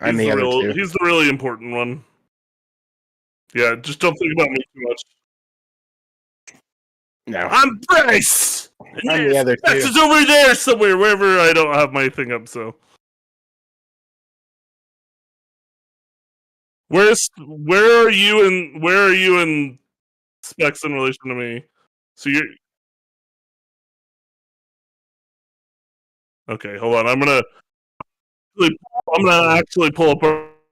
He's the really important one. Yeah, just don't think about me too much. No. I'm Bryce! I'm the other two. It's over there somewhere, wherever I don't have my thing up, so. Where are you in Spects in relation to me? So you're okay. Hold on, I'm gonna actually pull up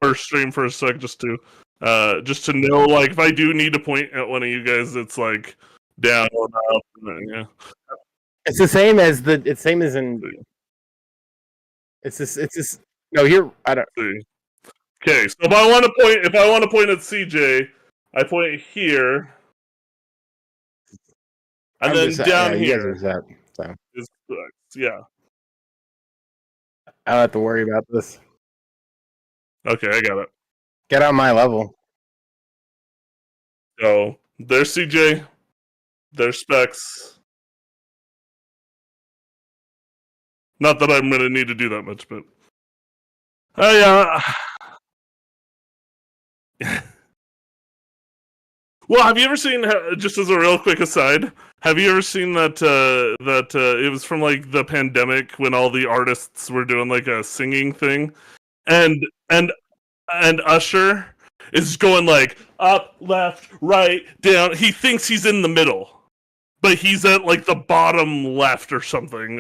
our stream for a sec just to know, like, if I do need to point at one of you guys, it's like down or up. Yeah. It's the same as in. It's this. No, here I don't. See. Okay, so if I want to point at CJ, I point here, and then down here. You guys are set, so. Yeah. I don't have to worry about this. Okay, I got it. Get on my level. So there's CJ. There's Spects. Not that I'm gonna need to do that much, but well, have you ever seen? Just as a real quick aside, have you ever seen that it was from like the pandemic when all the artists were doing like a singing thing, and Usher is going like up, left, right, down. He thinks he's in the middle, but he's at like the bottom left or something,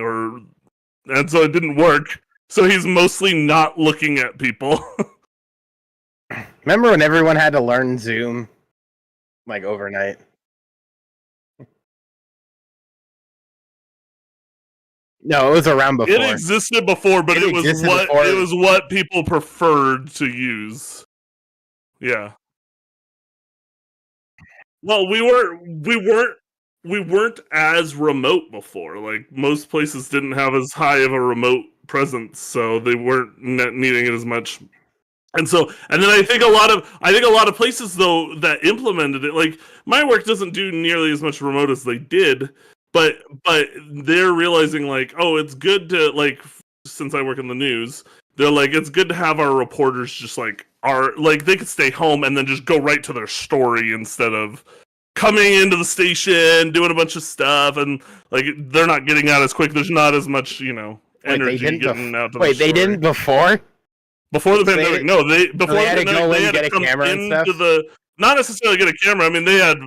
and so it didn't work. So he's mostly not looking at people. Remember when everyone had to learn Zoom, like overnight? No, it was around before. It existed before, but it was what people preferred to use. Yeah. Well, we weren't as remote before. Like most places didn't have as high of a remote presence, so they weren't needing it as much. And then I think a lot of places though that implemented it, like my work doesn't do nearly as much remote as they did, but they're realizing like, oh, it's good to, like, since I work in the news, they're like, it's good to have our reporters just like they could stay home and then just go right to their story instead of coming into the station, doing a bunch of stuff, and like they're not getting out as quick. There's not as much, energy getting out to the story. They didn't before? Before the pandemic, no. They had to go in and get a camera and stuff? Not necessarily get a camera. I mean, they had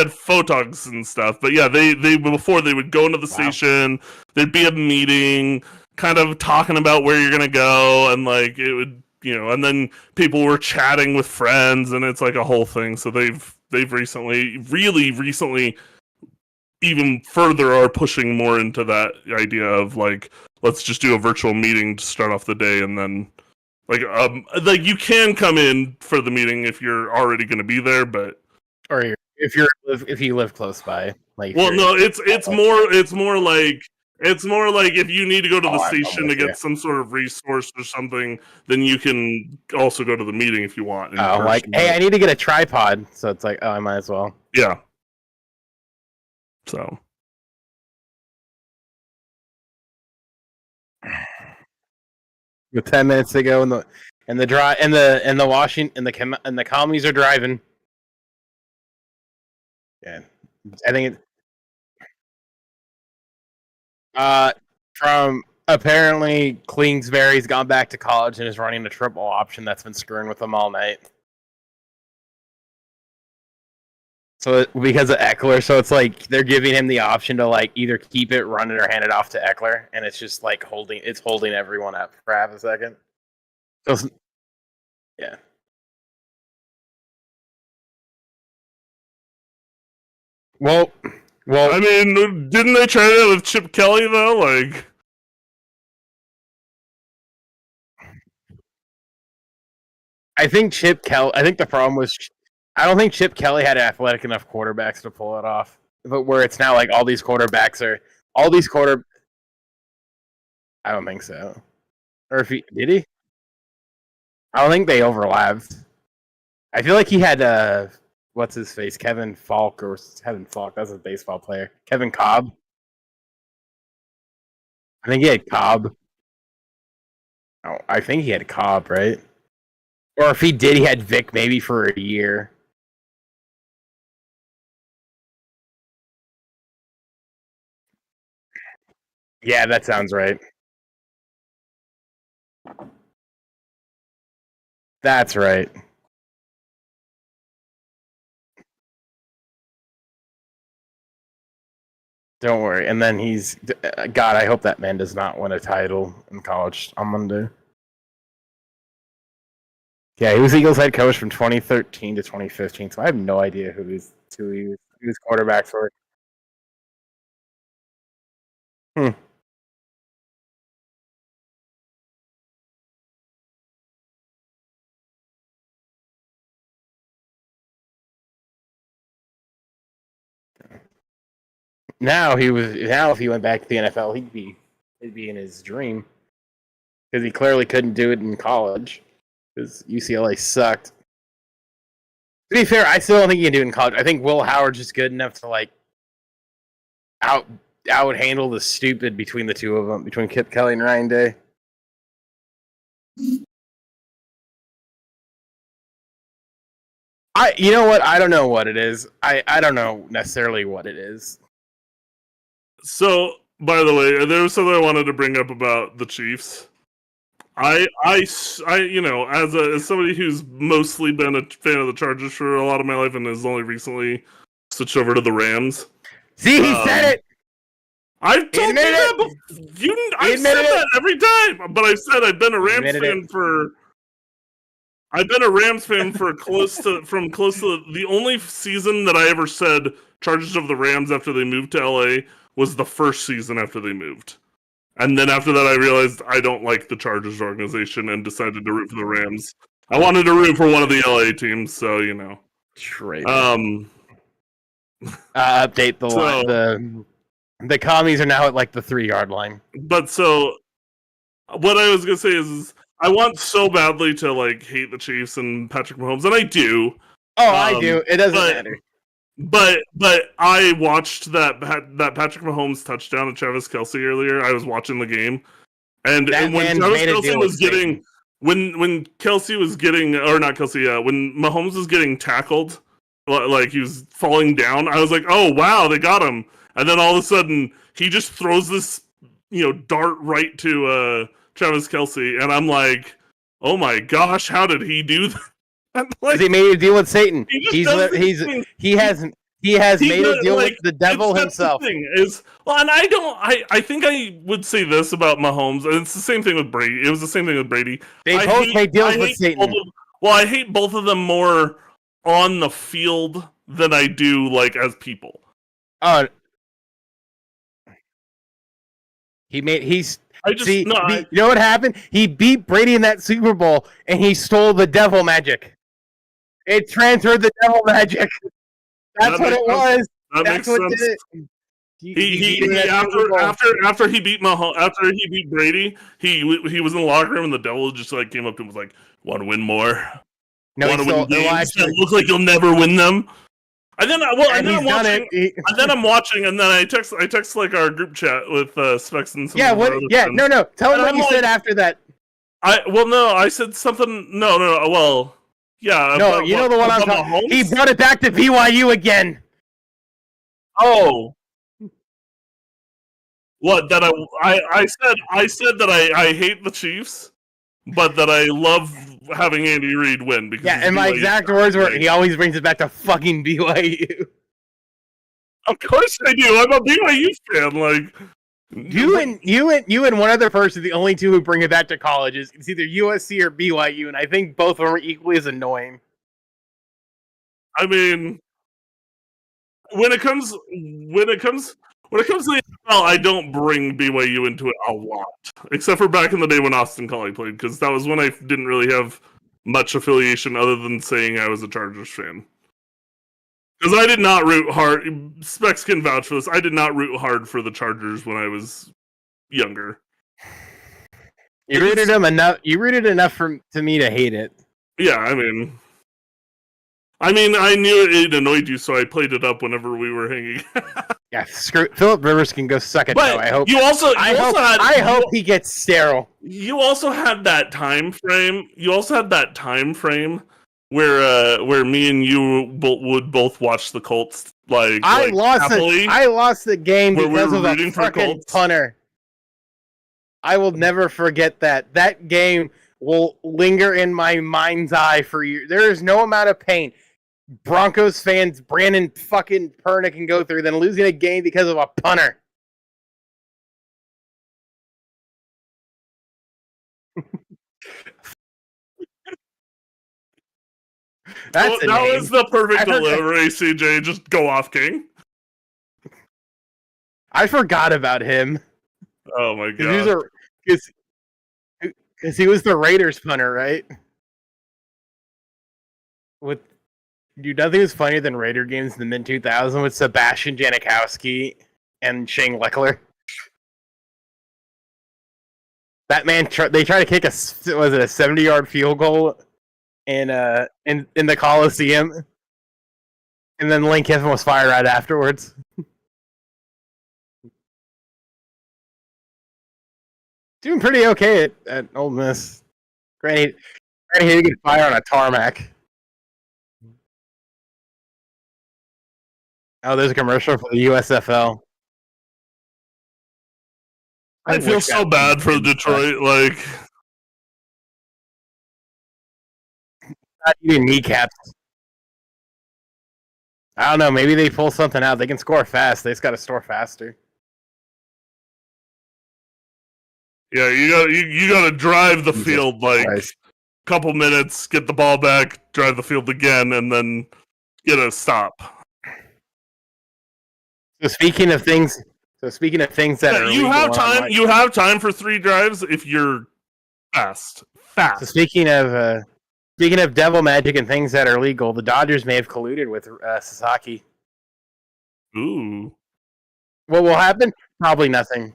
photogs and stuff, but yeah, they before they would go into the station, there'd be a meeting, kind of talking about where you're gonna go, and like it would, and then people were chatting with friends, and it's like a whole thing. So they've really recently, even further, are pushing more into that idea of like, let's just do a virtual meeting to start off the day, and then like you can come in for the meeting if you're already going to be there, but if you live close by, like. Well, no, it's more like if you need to go to the station to get some sort of resource or something, then you can also go to the meeting if you want. Like, hey, I need to get a tripod, so it's like, oh, I might as well. Yeah. So. With 10 minutes to go, and the commies are driving. Yeah, I think from apparently Kingsbury's gone back to college and is running a triple option that's been screwing with them all night. So because of Eckler, so it's like they're giving him the option to like either keep it, run it, or hand it off to Eckler, and it's just like holding everyone up for half a second. So, yeah. Well, I mean, didn't they try that with Chip Kelly though? Like, I think the problem was, I don't think Chip Kelly had athletic enough quarterbacks to pull it off. But where it's now like all these quarterbacks are I don't think so. Or did he? I don't think they overlapped. I feel like he had what's his face? Kevin Falk. That's a baseball player. Kevin Cobb. I think he had Cobb. Oh, I think he had Cobb, right? Or if he did, he had Vic maybe for a year. Yeah, that sounds right. That's right. Don't worry. And then God, I hope that man does not win a title in college on Monday. Yeah, he was Eagles head coach from 2013 to 2015, so I have no idea who he was quarterback for. Hmm. Now if he went back to the NFL, it'd be in his dream because he clearly couldn't do it in college because UCLA sucked. To be fair, I still don't think he can do it in college. I think Will Howard's just good enough to like out handle the stupid between the two of them, between Kip Kelly and Ryan Day. You know what? I don't know what it is. I don't know necessarily what it is. So, by the way, there was something I wanted to bring up about the Chiefs. I you know, as somebody who's mostly been a fan of the Chargers for a lot of my life and has only recently switched over to the Rams. See, he said it. I've told you that before. I've said that every time, but I've said I've been a Rams fan for. I've been a Rams fan for close to the only season that I ever said Chargers of the Rams after they moved to LA was the first season after they moved. And then after that I realized I don't like the Chargers organization and decided to root for the Rams. I wanted to root for one of the LA teams, so you know. Update the line. The commies are now at like the 3-yard line. But so what I was gonna say is I want so badly to like hate the Chiefs and Patrick Mahomes, and I do. Oh, I do. It doesn't matter. But I watched that Patrick Mahomes touchdown to Travis Kelce earlier. I was watching the game, and when Travis Kelce was getting when Kelce was getting or not Kelce, when Mahomes was getting tackled, like he was falling down, I was like, oh wow, they got him. And then all of a sudden, he just throws this dart right to Travis Kelce, and I'm like, oh my gosh, how did he do that? Like, he made a deal with Satan. He has made a deal with the devil himself. And I think I would say this about Mahomes, and it's the same thing with Brady. It was the same thing with Brady. They both made deals with Satan. I hate both of them more on the field than I do like as people. You know what happened? He beat Brady in that Super Bowl, and he stole the devil magic. It transferred the devil magic. That's what it was. That's what did it. After he beat Brady, he was in the locker room, and the devil just like came up to him and was like, "Want to win more? Want to win games that look like you'll never win them?" And then I'm watching, and then I text like our group chat with Spects and some. Yeah, what? Yeah, no. Tell him what you said after that. I said something. No. Well, yeah. No, you know the one I'm talking. He brought it back to BYU again. Oh. What? That I said that I hate the Chiefs, but that I love having Andy Reid win because and my exact words were he always brings it back to fucking BYU. Of course I do. I'm a BYU fan. Like you and one other person, the only two who bring it back to college is it's either USC or BYU, and I think both of them are equally as annoying. I mean, when it comes to the NFL, I don't bring BYU into it a lot, except for back in the day when Austin Collie played, because that was when I didn't really have much affiliation other than saying I was a Chargers fan. Because I did not root hard. Specs can vouch for this. I did not root hard for the Chargers when I was younger. You rooted them enough. You rooted enough to me to hate it. Yeah, I mean, I knew it annoyed you, so I played it up whenever we were hanging. Yeah, screw Philip Rivers can go suck it. But I hope. I hope he gets sterile. You also had that time frame. You also had that time frame where me and you would both watch the Colts I lost the game where because we of were a rooting for fucking Colts. punter. I will never forget that. That game will linger in my mind's eye for years. There is no amount of pain Broncos fans, Brandon fucking Perna can go through than losing a game because of a punter. That's that was the perfect delivery, CJ. Just go off, King. I forgot about him. Oh my god! Because he was the Raiders punter, right? With nothing was funnier than Raider games in the mid 2000s with Sebastian Janikowski and Shane Leckler. That man, they tried to kick a 70-yard field goal in the Coliseum, and then Lane Kiffin was fired right afterwards. Doing pretty okay at Ole Miss. Great, he did get fired on a tarmac. Oh, there's a commercial for the USFL. I feel so bad for Detroit. Like, not eating kneecaps. I don't know. Maybe they pull something out. They can score fast. They just got to score faster. Yeah, you got to drive the field like a couple minutes, get the ball back, drive the field again, and then get a stop. So speaking of things that are you have time. You have time for 3 drives if you're fast. So speaking of devil magic and things that are legal, the Dodgers may have colluded with Sasaki. Ooh. What will happen? Probably nothing.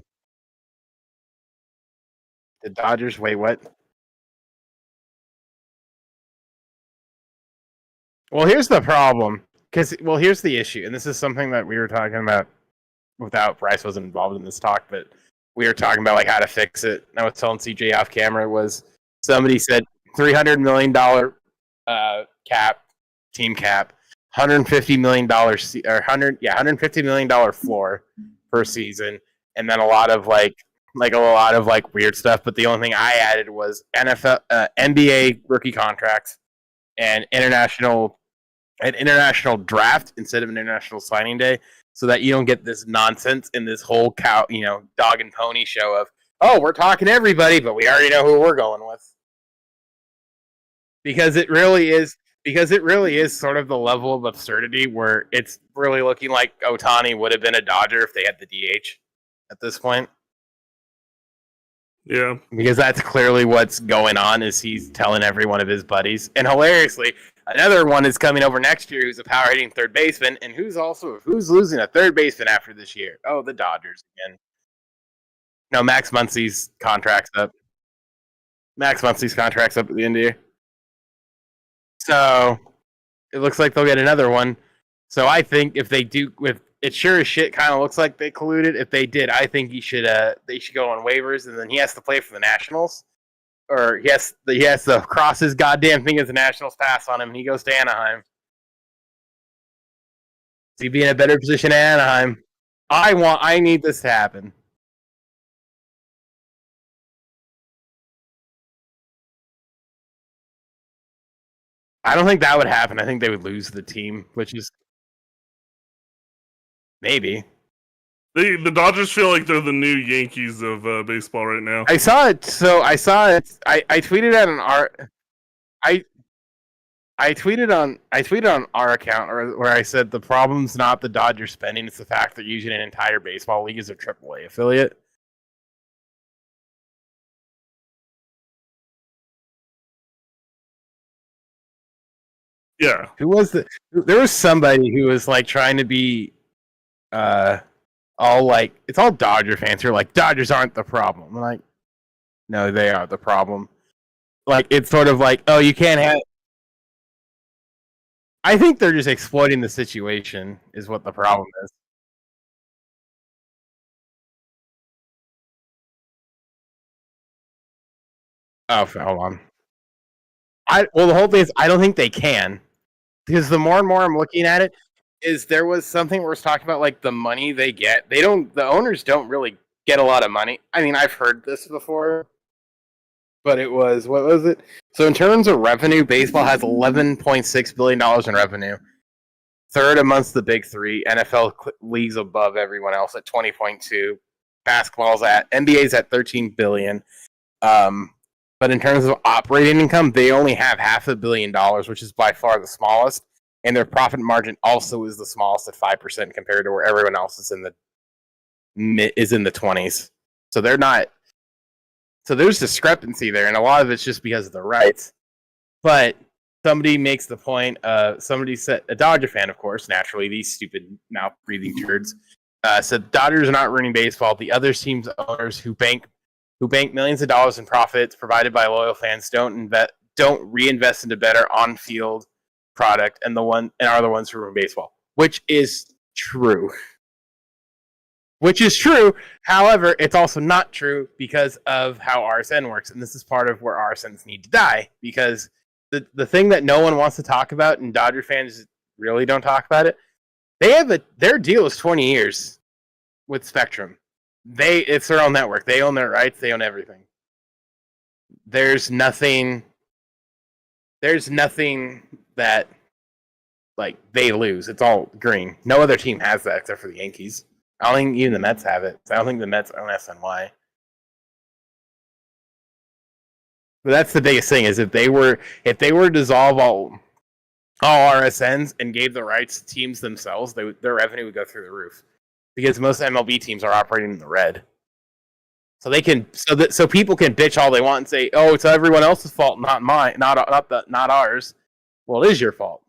The Dodgers, wait, what? Well, here's the problem. Here's the issue, and this is something that we were talking about without Bryce wasn't involved in this talk, but we were talking about like how to fix it. And I was telling CJ off camera was somebody said $300 million team cap, $150 million $150 million floor per season, and then a lot of weird stuff. But the only thing I added was NBA rookie contracts and international draft instead of an international signing day, so that you don't get this nonsense in this whole dog and pony show of, oh, we're talking to everybody, but we already know who we're going with. Because it really is sort of the level of absurdity where it's really looking like Ohtani would have been a Dodger if they had the DH at this point. Yeah. Because that's clearly what's going on, is he's telling every one of his buddies. And hilariously, another one is coming over next year who's a power hitting third baseman, and who's losing a third baseman after this year? Oh, the Dodgers again. No, Max Muncy's contract's up. Max Muncy's contract's up at the end of the year. So it looks like they'll get another one. So I think if they do, it sure as shit kind of looks like they colluded. If they did, I think they should go on waivers, and then he has to play for the Nationals, or he has to cross his goddamn thing as the Nationals pass on him, and he goes to Anaheim. So he'd be in a better position at Anaheim. I need this to happen. I don't think that would happen. I think they would lose the team, which is maybe. The Dodgers feel like they're the new Yankees of baseball right now. I saw it. I tweeted at I tweeted on our account where I said the problem's not the Dodgers spending; it's the fact they're using an entire baseball league as a AAA affiliate. Yeah. There was somebody who was like trying to be all like, it's all Dodger fans who are like, Dodgers aren't the problem. I'm like, no, they are the problem. Like, it's sort of like, oh, you can't have. I think they're just exploiting the situation is what the problem is. Oh, hold on. Well, the whole thing is I don't think they can, because the more and more I'm looking at it, is there was something where it's talking about like the money they get. The owners don't really get a lot of money. I mean, I've heard this before, but what was it? So in terms of revenue, baseball has $11.6 billion in revenue. Third amongst the big three. NFL leagues above everyone else at 20.2. Basketball's NBA's at 13 billion. But in terms of operating income, they only have $500 million, which is by far the smallest. And their profit margin also is the smallest at 5% compared to where everyone else is in the 20s. So they're not. So there's discrepancy there, and a lot of it's just because of the rights. But somebody makes the point. Somebody said, a Dodger fan, of course, naturally, these stupid mouth-breathing turds, said Dodgers are not ruining baseball. The other teams' owners who bank millions of dollars in profits provided by loyal fans don't reinvest into better on-field product and are the ones who ruin baseball, which is true. However, it's also not true because of how RSN works, and this is part of where RSNs need to die, because the thing that no one wants to talk about, and Dodger fans really don't talk about it, their deal is 20 years with Spectrum. It's their own network. They own their rights. They own everything. There's nothing that like they lose. It's all green. No other team has that except for the Yankees. I don't think even the Mets have it. I don't think the Mets own SNY. But that's the biggest thing, is if they were to dissolve all RSNs and gave the rights to teams themselves, their revenue would go through the roof. Because most MLB teams are operating in the red. So they can so people can bitch all they want and say, "Oh, it's everyone else's fault, not mine, not ours." Well, it is your fault.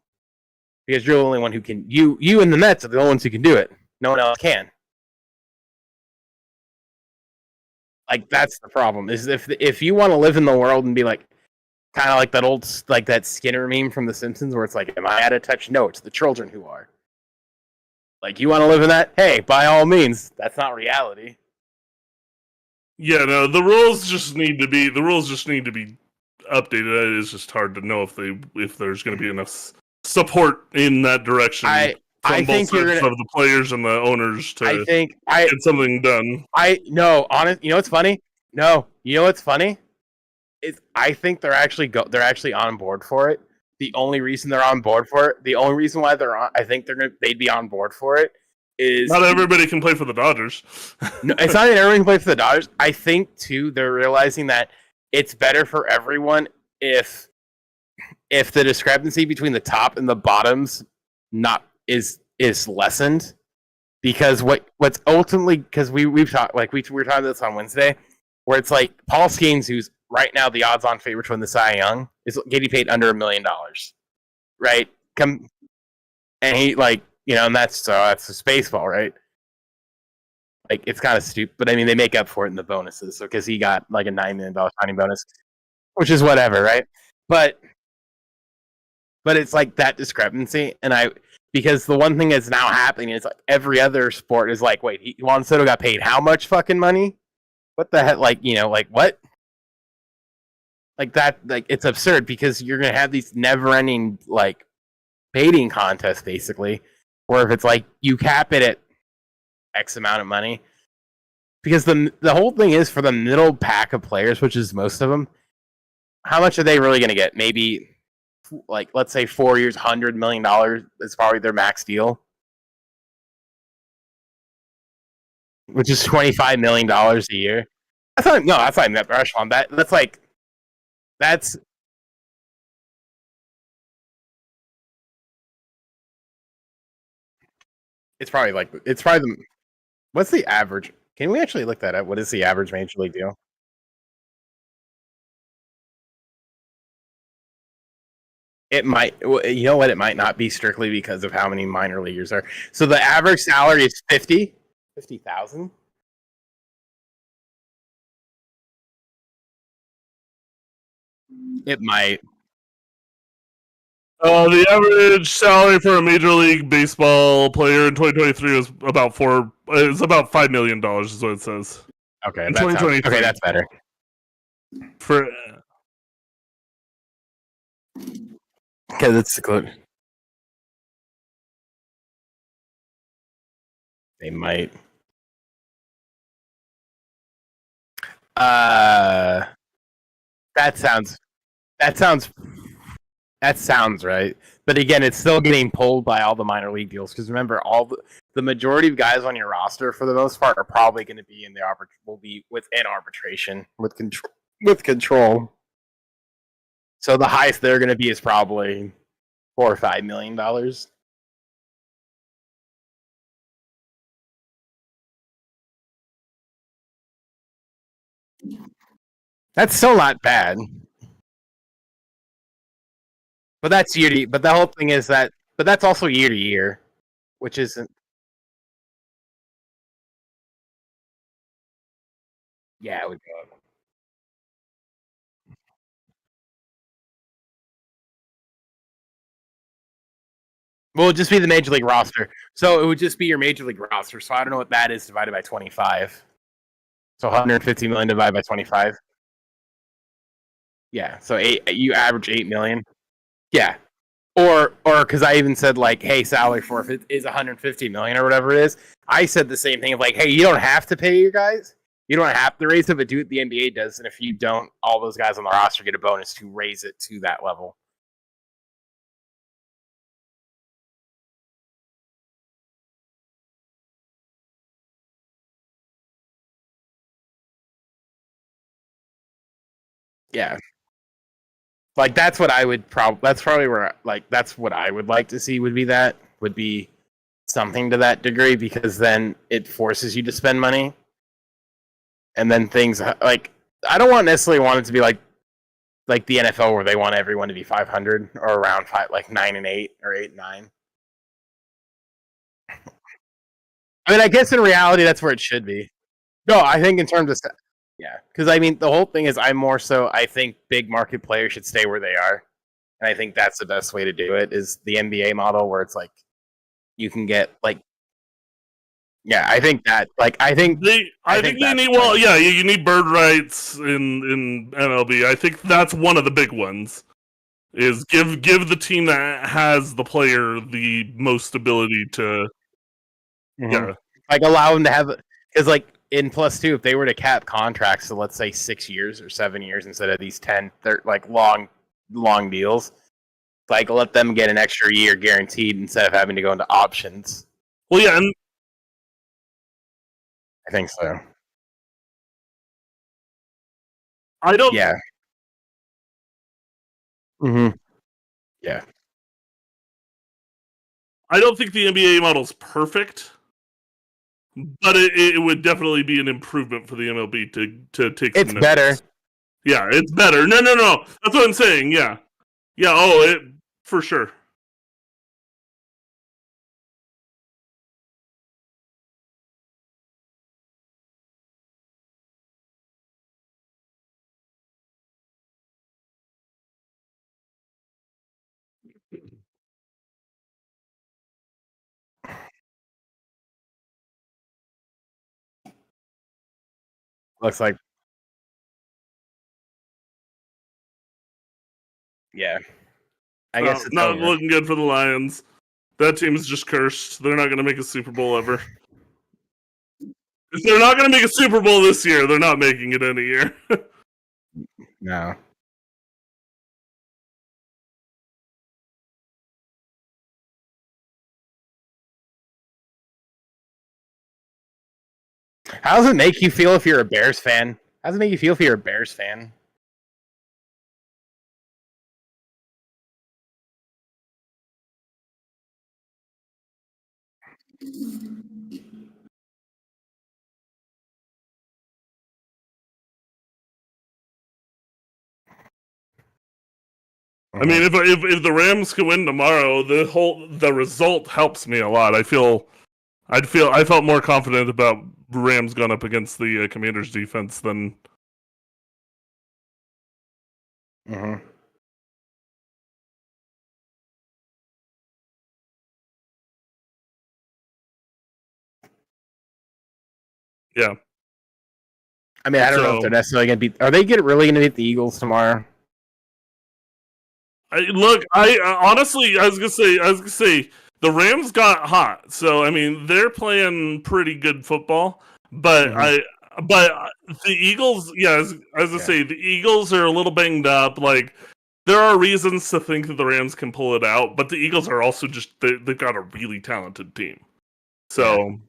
Because you're the only one who can you and the Mets are the only ones who can do it. No one else can. Like, that's the problem. Is if you want to live in the world and be like, kind of like that old, like that Skinner meme from The Simpsons, where it's like, "Am I out of touch?" No, it's the children who are. Like, you want to live in that? Hey, by all means. That's not reality. Yeah, no, the rules just need to be updated. It is just hard to know if there's going to be enough support in that direction. I think both sides of the players and the owners to get something done. You know what's funny? No, you know what's funny? I think they're actually on board for it. The only reason they're on board for it, the only reason why they'd be on board for it is not everybody can play for the Dodgers. No, it's not that everyone can play for the Dodgers. I think too they're realizing that it's better for everyone if the discrepancy between the top and the bottoms is lessened, because what's ultimately, because we've talked, like we were talking about this on Wednesday, where it's like Paul Skeens, who's right now the odds-on favorite to win the Cy Young, is getting paid under $1 million, right? And he, like, you know, and that's just baseball, right? Like, it's kind of stupid, but I mean, they make up for it in the bonuses, so because he got like a $9 million signing bonus, which is whatever, right? But it's like that discrepancy, because the one thing that's now happening is like every other sport is like, wait, Juan Soto got paid how much fucking money? What the heck? Like, you know, like what? Like that, like, it's absurd, because you're gonna have these never-ending like baiting contests, basically, where if it's like you cap it at X amount of money, because the whole thing is for the middle pack of players, which is most of them, how much are they really gonna get? Maybe, like, let's say 4 years, $100 million is probably their max deal, which is $25 million a year. That's not even that echelon. It's probably what's the average? Can we actually look that up? What is the average major league deal? It might, you know what? It might not be strictly because of how many minor leaguers are. So the average salary is 50,000. It might. The average salary for a Major League Baseball player in 2023 is about $5 million, is what it says. Okay, in 2023. Okay, that's better. because it's good. They might. That sounds right. But again, it's still getting pulled by all the minor league deals because remember, the majority of guys on your roster for the most part are probably going to be will be within arbitration with control. So the highest they're going to be is probably $4 or $5 million. That's still not bad. But that's year to. But the whole thing is that. But that's also year to year, which isn't. Yeah, it would go. Well, it would just be the major league roster. So it would just be your major league roster. So I don't know what that is divided by 25. So 150 million divided by 25. Yeah. So you average 8 million. Yeah. Or because I even said like, hey, salary forfeit is 150 million or whatever it is. I said the same thing of like, hey, you don't have to pay your guys. You don't have to raise it, but do what the NBA does. And if you don't, all those guys on the roster get a bonus to raise it to that level. Yeah. Like that's what I would that's probably where like that's what I would like to see would be something to that degree because then it forces you to spend money. And then things like I don't necessarily want it to be like the NFL where they want everyone to be 500 or around 9-8 or 8-9. I mean, I guess in reality that's where it should be. No, I think in terms of yeah, because I mean the whole thing is I think big market players should stay where they are, and I think that's the best way to do it is the NBA model where it's like you can get like yeah, I think that I think you need you need bird rights in MLB. I think that's one of the big ones. Is give the team that has the player the most ability to yeah like allow them to have because like in +2 if they were to cap contracts to let's say 6 years or 7 years instead of these 10 like long deals like let them get an extra year guaranteed instead of having to go into options. Well, yeah, and I think so. I don't. Yeah. Mm-hmm. Yeah. I don't think the NBA model's perfect, but it would definitely be an improvement for the MLB to take. It's better. Yeah, it's better. No. That's what I'm saying. Yeah. Oh, it for sure. Looks like. Yeah. I guess it's not over. looking good for the Lions. That team is just cursed. They're not going to make a Super Bowl ever. If they're not going to make a Super Bowl this year, they're not making it any year. No. How does it make you feel if you're a Bears fan? How does it make you feel if you're a Bears fan? I mean, if the Rams can win tomorrow, the result helps me a lot. I felt more confident about Rams going up against the Commanders defense than. Mm-hmm. Yeah. I mean, I don't know if they're necessarily going to beat. Are they really going to beat the Eagles tomorrow? Honestly, I was gonna say, the Rams got hot. So I mean, they're playing pretty good football. But but the Eagles, yeah, I was gonna say the Eagles are a little banged up. Like there are reasons to think that the Rams can pull it out, but the Eagles are also just they've got a really talented team. So,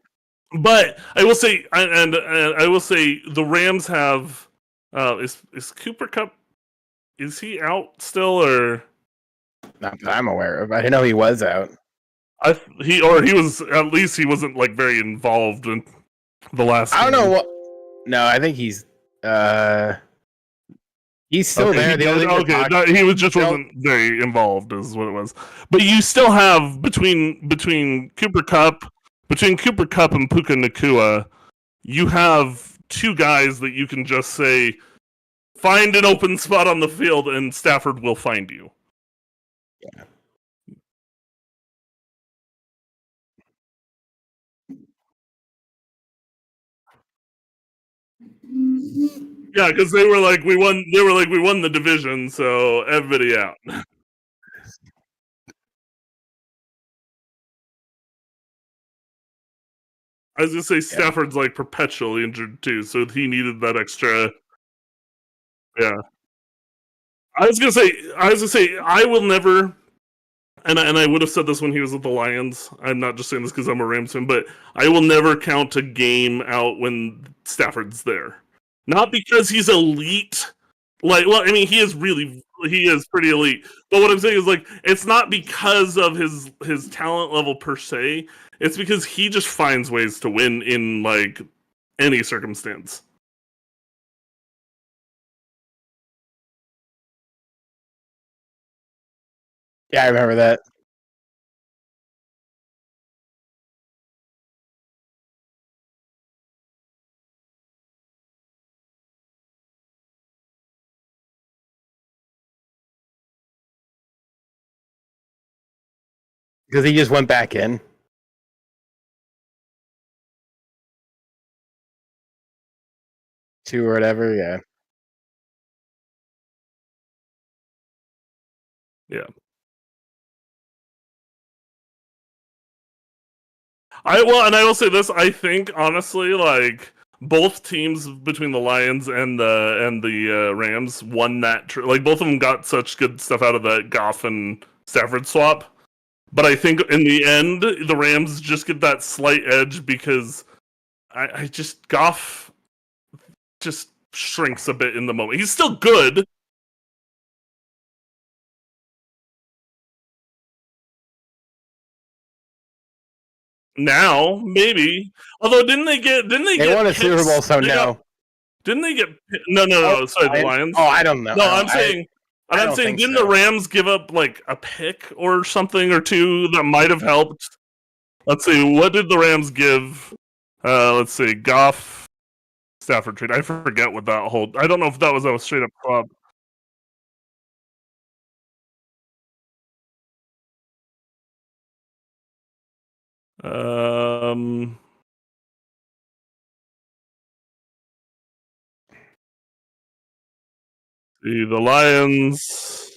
but I will say, and I will say, the Rams have is Cooper Cup, is he out still or? Not that I'm aware of. I didn't know he was out. He was, at least he wasn't like very involved in the last. I don't know what. No, I think he's still Okay, there. He was just wasn't very involved, is what it was. But you still have between Cooper Cup and Puka Nakua, you have two guys that you can just say, find an open spot on the field, and Stafford will find you. Yeah. Yeah, because they were like, we won the division, so everybody out. I was gonna say Stafford's like perpetually injured too, so he needed that extra. Yeah, I was gonna say, I will never, and I would have said this when he was with the Lions. I'm not just saying this because I'm a Rams fan, but I will never count a game out when Stafford's there. Not because he's elite. Well, I mean, he is pretty elite. But what I'm saying is, like, it's not because of his talent level per se. It's because he just finds ways to win in like any circumstance. Yeah, I remember that. Because he just went back in. Two or whatever, yeah. Yeah. I will say this. I think honestly, like both teams between the Lions and the Rams won that. Like both of them got such good stuff out of that Goff and Stafford swap. But I think in the end, the Rams just get that slight edge because I just Goff just shrinks a bit in the moment. He's still good. Now, maybe. Although They won a Super Bowl, so no. Didn't they get no? Sorry, the Lions. Oh, I don't know. No, I'm saying didn't the Rams give up like a pick or something or two that might have helped? Let's see, what did the Rams give? Let's see, Goff, Stafford trade. I forget what that whole. I don't know if that was a straight up club. See the Lions.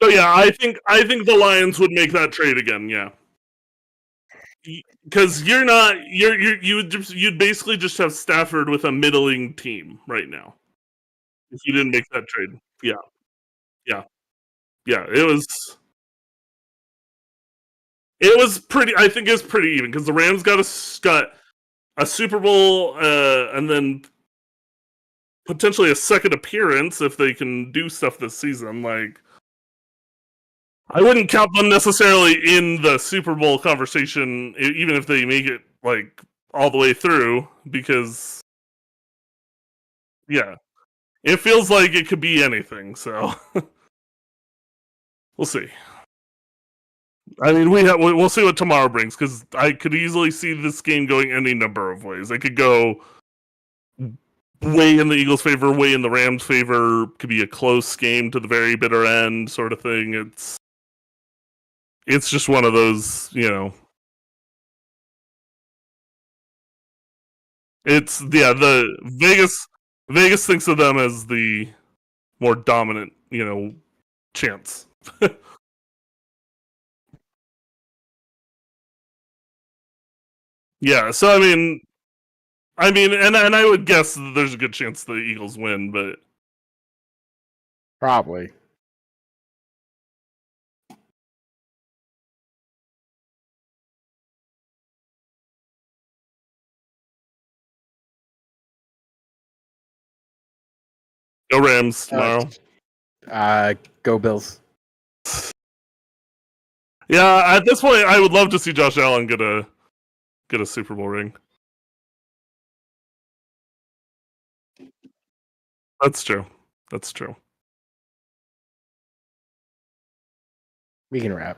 So yeah, I think the Lions would make that trade again. Yeah, because you'd basically just have Stafford with a middling team right now if you didn't make that trade. Yeah, yeah, yeah. It was pretty. I think it was pretty even because the Rams got a Super Bowl and then potentially a second appearance if they can do stuff this season. Like, I wouldn't count them necessarily in the Super Bowl conversation, even if they make it like all the way through, because yeah, it feels like it could be anything. So we'll see. I mean, we'll see what tomorrow brings because I could easily see this game going any number of ways. It could go way in the Eagles' favor, way in the Rams' favor. Could be a close game to the very bitter end, sort of thing. it's just one of those, It's the Vegas thinks of them as the more dominant, chance. Yeah, so and I would guess that there's a good chance the Eagles win, but Probably. go Rams tomorrow. Go Bills. Yeah, at this point, I would love to see Josh Allen get a Super Bowl ring. That's true. That's true. We can wrap.